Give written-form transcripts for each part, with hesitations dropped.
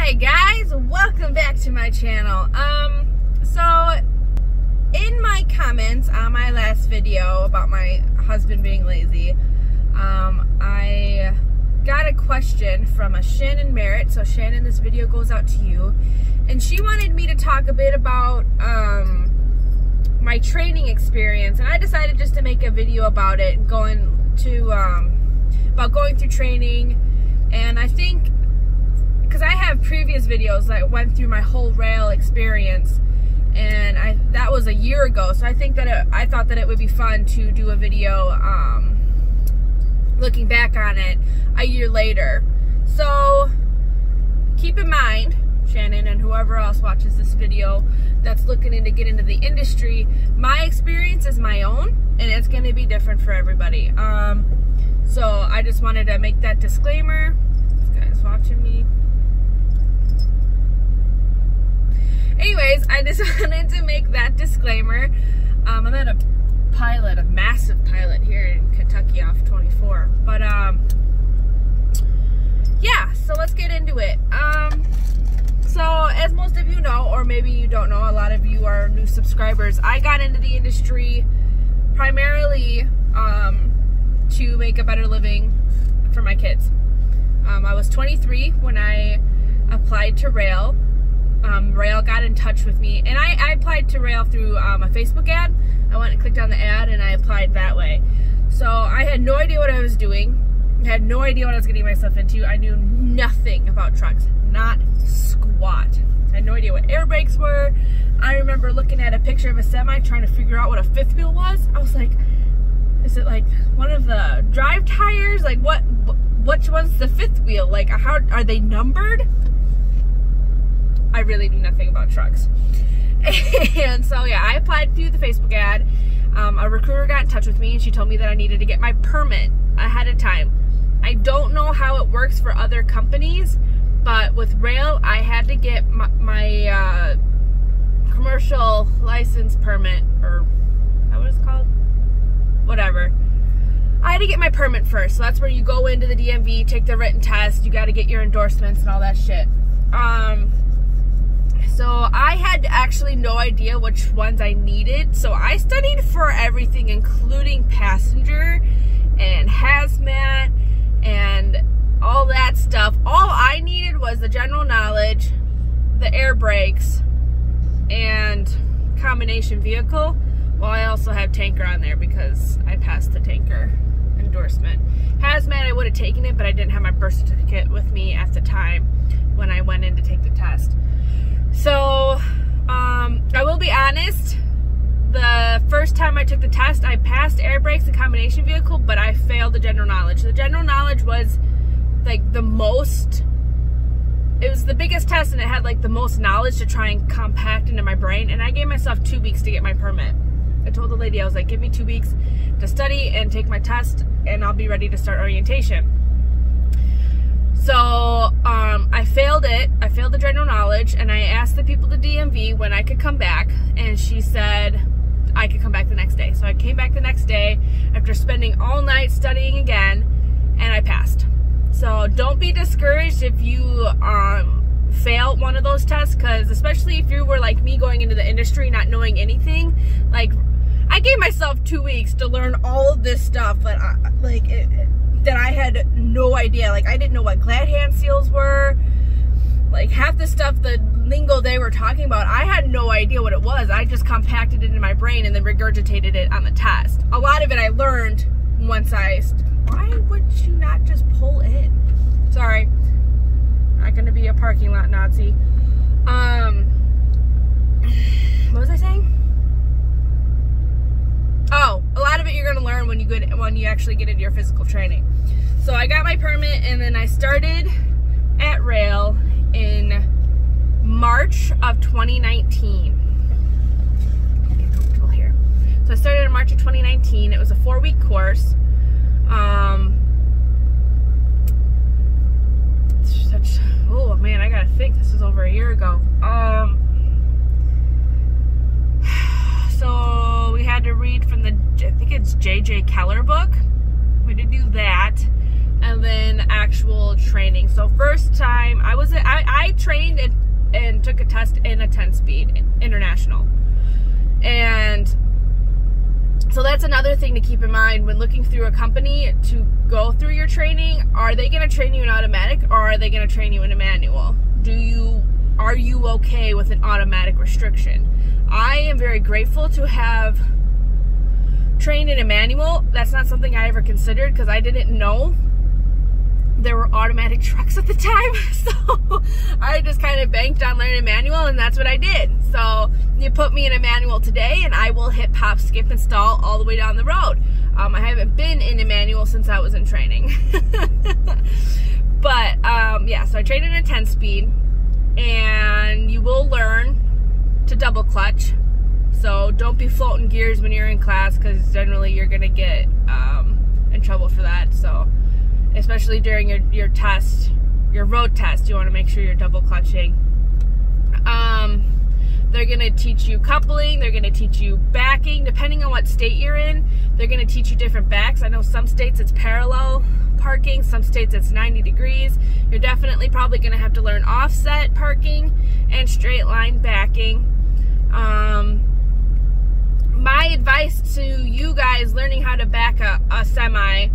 Hi guys, welcome back to my channel. So in my comments on my last video about my husband being lazy, I got a question from a Shannon Merritt. So Shannon, this video goes out to you, and she wanted me to talk a bit about my training experience, and I decided just to make a video about it, about going through training. And I think because I have previous videos that went through my whole rail experience, and that was a year ago, so I think that I thought that it would be fun to do a video looking back on it a year later. So keep in mind, Shannon and whoever else watches this video that's looking to get into the industry, my experience is my own and it's going to be different for everybody. So I just wanted to make that disclaimer. This guy's watching me. Anyways, I just wanted to make that disclaimer. I'm at a massive pilot here in Kentucky off 24. But yeah, so let's get into it. So as most of you know, or maybe you don't know, a lot of you are new subscribers, I got into the industry primarily to make a better living for my kids. I was 23 when I applied to Rail. Rail got in touch with me, and I applied to Rail through a Facebook ad. I went and clicked on the ad and I applied that way. So I had no idea what I was doing. I had no idea what I was getting myself into. I knew nothing about trucks, not squat. I had no idea what air brakes were. I remember looking at a picture of a semi trying to figure out what a fifth wheel was. I was like, is it like one of the drive tires? Like which one's the fifth wheel? Like how are they numbered? I really knew nothing about trucks. And so yeah, I applied through the Facebook ad. A recruiter got in touch with me and she told me that I needed to get my permit ahead of time. I don't know how it works for other companies, but with Rail, I had to get my commercial license permit, or what is it called? Whatever. I had to get my permit first. So that's where you go into the DMV, take the written test, you got to get your endorsements and all that shit. So I had actually no idea which ones I needed. So I studied for everything, including passenger and hazmat and all that stuff. All I needed was the general knowledge, the air brakes, and combination vehicle. Well, I also have tanker on there because I passed the tanker endorsement. Hazmat, I would have taken it, but I didn't have my birth certificate with me at the time when I went in to take the test. So, I will be honest, the first time I took the test, I passed air brakes and combination vehicle, but I failed the general knowledge. The general knowledge was like it was the biggest test, and it had like the most knowledge to try and compact into my brain, and I gave myself 2 weeks to get my permit. I told the lady, I was like, give me 2 weeks to study and take my test, and I'll be ready to start orientation. So, I failed it. I failed the general knowledge, and I asked the people at the DMV when I could come back, and she said I could come back the next day. So I came back the next day after spending all night studying again, and I passed. So don't be discouraged if you fail one of those tests, because especially if you were like me going into the industry not knowing anything, like I gave myself 2 weeks to learn all of this stuff, but that I had no idea. Like I didn't know what glad hand seals were. Like half the stuff, the lingo they were talking about, I had no idea what it was. I just compacted it in my brain and then regurgitated it on the test. A lot of it I learned once why would you not just pull in? Sorry, not gonna be a parking lot Nazi. What was I saying? Oh, a lot of it you're gonna learn when you actually get into your physical training. So I got my permit, and then I started at Rail in March of 2019. Get comfortable here. So I started in March of 2019. It was a 4-week course. Oh man, I gotta think. This was over a year ago. So we had to read from I think it's J.J. Keller book. We had to do that, and then actual training. So first time I trained took a test in a 10-speed international. And so that's another thing to keep in mind when looking through a company to go through your training. Are they going to train you in automatic, or are they going to train you in a manual? Are you okay with an automatic restriction? I am very grateful to have trained in a manual. That's not something I ever considered because I didn't know there were automatic trucks at the time. So I just kind of banked on learning a manual, and that's what I did. So you put me in a manual today and I will hit, pop, skip, and stall all the way down the road. I haven't been in a manual since I was in training. But yeah, so I trained in a 10-speed, and you will learn to double clutch. So don't be floating gears when you're in class, because generally you're gonna get in trouble for that. So especially during your test, your road test, you want to make sure you're double clutching. They're gonna teach you coupling, they're gonna teach you backing, depending on what state you're in. They're gonna teach you different backs. I know some states it's parallel parking, some states it's 90 degrees. You're definitely probably gonna have to learn offset parking and straight line backing. My advice to you guys learning how to back a semi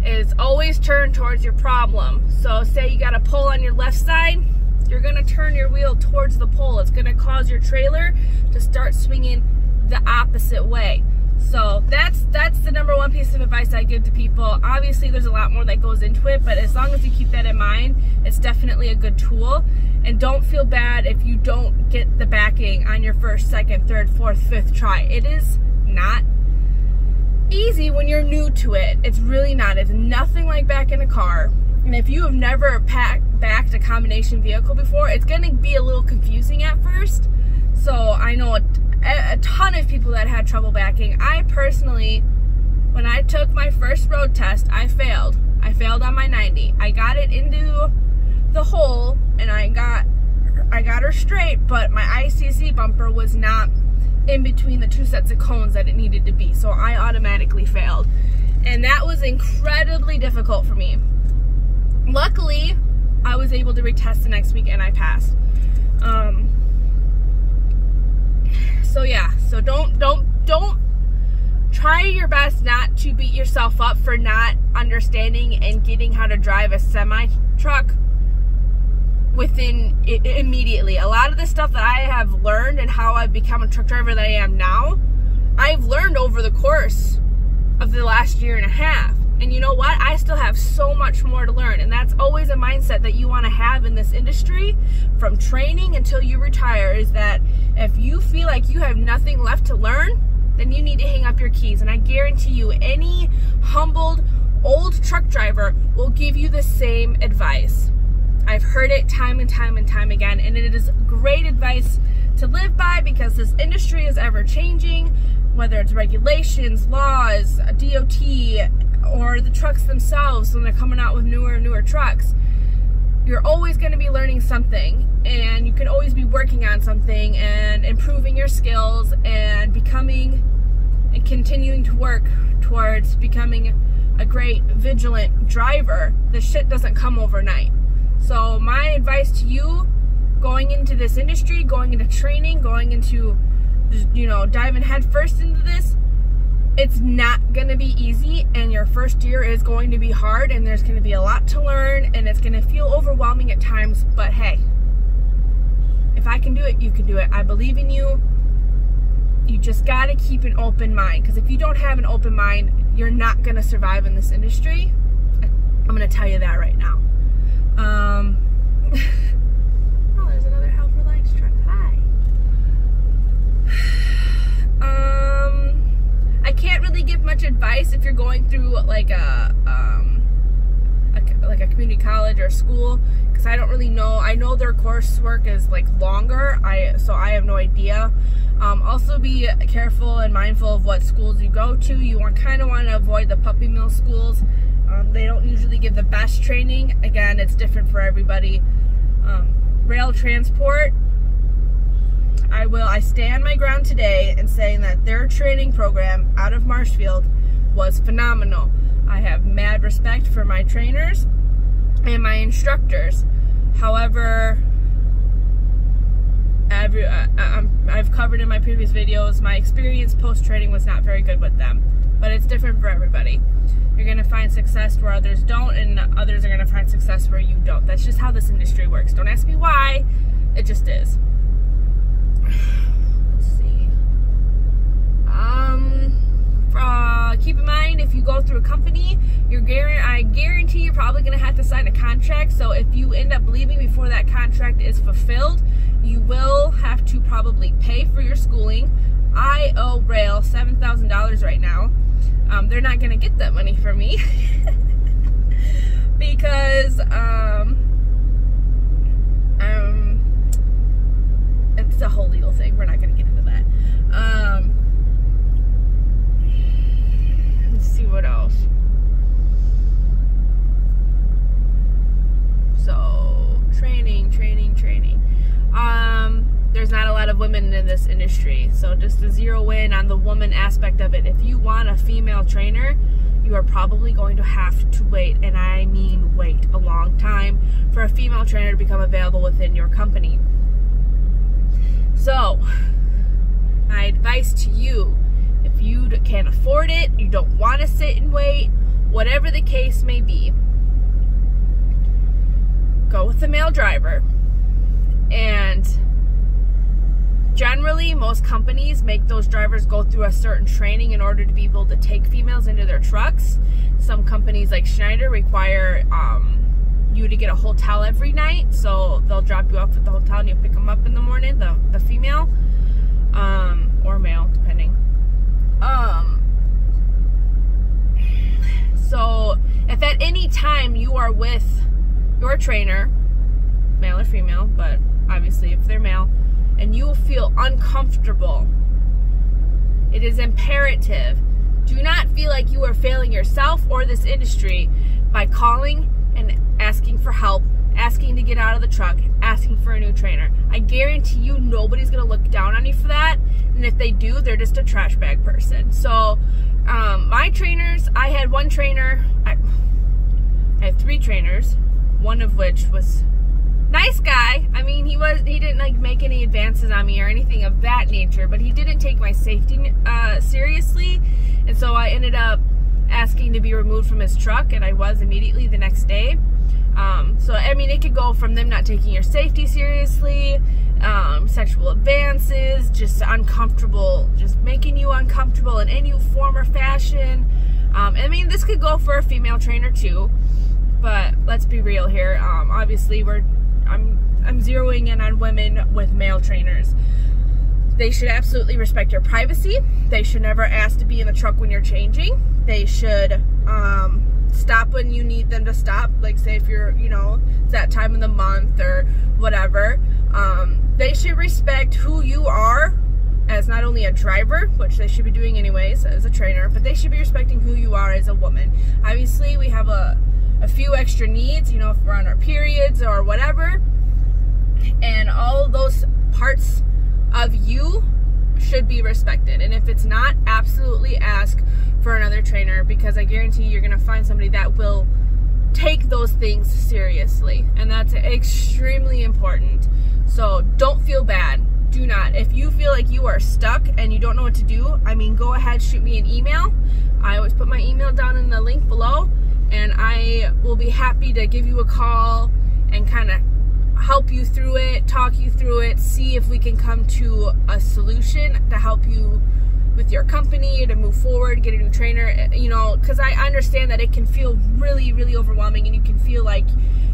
is always turn towards your problem. So say you got a pole on your left side, you're gonna turn your wheel towards the pole. It's gonna cause your trailer to start swinging the opposite way. So that's the number one piece of advice I give to people. Obviously there's a lot more that goes into it, but as long as you keep that in mind, it's definitely a good tool. And don't feel bad if you don't get the backing on your first, second, third, fourth, fifth try. It is not easy when you're new to it. It's really not. It's nothing like backing a car. And if you have never backed a combination vehicle before, it's going to be a little confusing at first. So I know a ton of people that had trouble backing. I personally, when I took my first road test, I failed. I failed on my 90. I got it into the hole and I got her straight, but my ICC bumper was not in between the two sets of cones that it needed to be. So I automatically failed. And that was incredibly difficult for me. Luckily, I was able to retest the next week and I passed. So yeah, so don't try your best not to beat yourself up for not understanding and getting how to drive a semi truck immediately. A lot of the stuff that I have learned and how I've become a truck driver that I am now, I've learned over the course of the last year and a half. And you know what? I still have so much more to learn. And that's always a mindset that you want to have in this industry from training until you retire, is that if you feel like you have nothing left to learn, then you need to hang up your keys. And I guarantee you, any humbled old truck driver will give you the same advice. I've heard it time and time and time again, and it is great advice to live by because this industry is ever changing, whether it's regulations, laws, DOT, or the trucks themselves when they're coming out with newer and newer trucks. You're always going to be learning something, and you can always be working on something and improving your skills and becoming and continuing to work towards becoming a great, vigilant driver. This shit doesn't come overnight. So my advice to you going into this industry, going into training, going into, you know, diving headfirst into this, it's not going to be easy, and your first year is going to be hard, and there's going to be a lot to learn, and it's going to feel overwhelming at times, but hey, if I can do it, you can do it. I believe in you. You just got to keep an open mind, because if you don't have an open mind, you're not going to survive in this industry. I'm going to tell you that right now. Oh, there's another Hell for Lights truck. Hi. I can't really give much advice if you're going through like a community college or school, because I don't really know. I know their coursework is like longer, so I have no idea. Also be careful and mindful of what schools you go to. You kind of want to avoid the puppy mill schools. They don't usually give the best training. Again, it's different for everybody. Rail transport, I stand my ground today in saying that their training program out of Marshfield was phenomenal. I have mad respect for my trainers and my instructors. However, I've covered in my previous videos, my experience post-training was not very good with them. But it's different for everybody. You're going to find success where others don't, and others are going to find success where you don't. That's just how this industry works. Don't ask me why. It just is. Let's see. Keep in mind, if you go through a company, I guarantee you're probably going to have to sign a contract. So if you end up leaving before that contract is fulfilled, you will have to probably pay for your schooling. I owe Rail $7,000 right now. They're not going to get that money from me because it's a whole legal thing. We're not going to get into that. Let's see what else. So, training. There's not a lot of women in this industry, so just to zero in on the woman aspect of it. If you want a female trainer, you are probably going to have to wait, and I mean wait a long time for a female trainer to become available within your company. So, my advice to you, if you can't afford it, you don't want to sit and wait, whatever the case may be, go with a male driver. And generally, most companies make those drivers go through a certain training in order to be able to take females into their trucks. Some companies like Schneider require you to get a hotel every night, so they'll drop you off at the hotel and you pick them up in the morning, the female, or male, depending. So if at any time you are with your trainer, male or female, but obviously if they're male, and you feel uncomfortable, it is imperative. Do not feel like you are failing yourself or this industry by calling and asking for help, asking to get out of the truck, asking for a new trainer. I guarantee you nobody's going to look down on you for that, and if they do, they're just a trash bag person. So my trainers, I had one trainer, I had 3 trainers, one of which was nice guy. I mean, he didn't like make any advances on me or anything of that nature, but he didn't take my safety seriously, and so I ended up asking to be removed from his truck, and I was immediately the next day. So I mean, it could go from them not taking your safety seriously, sexual advances, just uncomfortable, just making you uncomfortable in any form or fashion. I mean, this could go for a female trainer too, but let's be real here. Obviously, I'm zeroing in on women with male trainers. They should absolutely respect your privacy. They should never ask to be in the truck when you're changing. They should stop when you need them to stop. Like, say if you're, it's that time of the month or whatever. They should respect who you are as not only a driver, which they should be doing anyways as a trainer, but they should be respecting who you are as a woman. Obviously, we have a few extra needs, if we're on our periods or whatever, and all of those parts of you should be respected. And if it's not, absolutely ask for another trainer, because I guarantee you're going to find somebody that will take those things seriously, and that's extremely important. So don't feel bad. Do not. If you feel like you are stuck and you don't know what to do, I mean, go ahead, shoot me an email. I always put my email down in the link below, and I will be happy to give you a call and kind of help you through it, talk you through it, see if we can come to a solution to help you with your company to move forward, get a new trainer, because I understand that it can feel really, really overwhelming, and you can feel like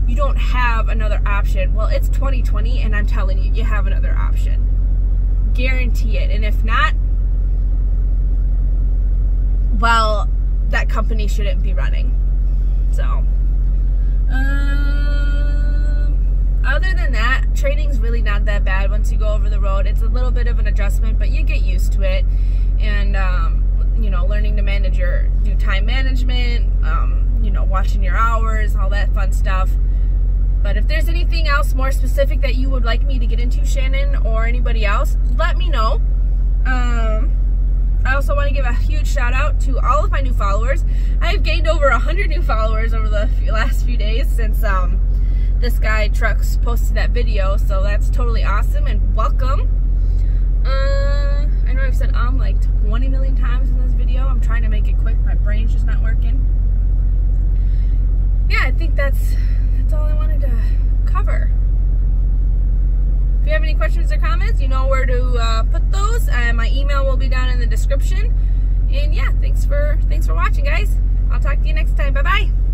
you don't have another option. Well, it's 2020, and I'm telling you, you have another option. Guarantee it. And if not, well, that company shouldn't be running. So, other than that, training's really not that bad once you go over the road. It's a little bit of an adjustment, but you get used to it. And, learning to do time management, watching your hours, all that fun stuff. But if there's anything else more specific that you would like me to get into, Shannon, or anybody else, let me know. I also want to give a huge shout out to all of my new followers. I have gained over 100 new followers over the last few days since this guy Trucks posted that video, so that's totally awesome and welcome. I know I've said like 20 million times in this video. I'm trying to make it quick. My brain's just not working. Yeah, I think that's all I wanted to cover. If you have any questions or comments, you know where to put those. My email will be down in the description. And yeah, thanks for watching, guys. I'll talk to you next time. Bye-bye.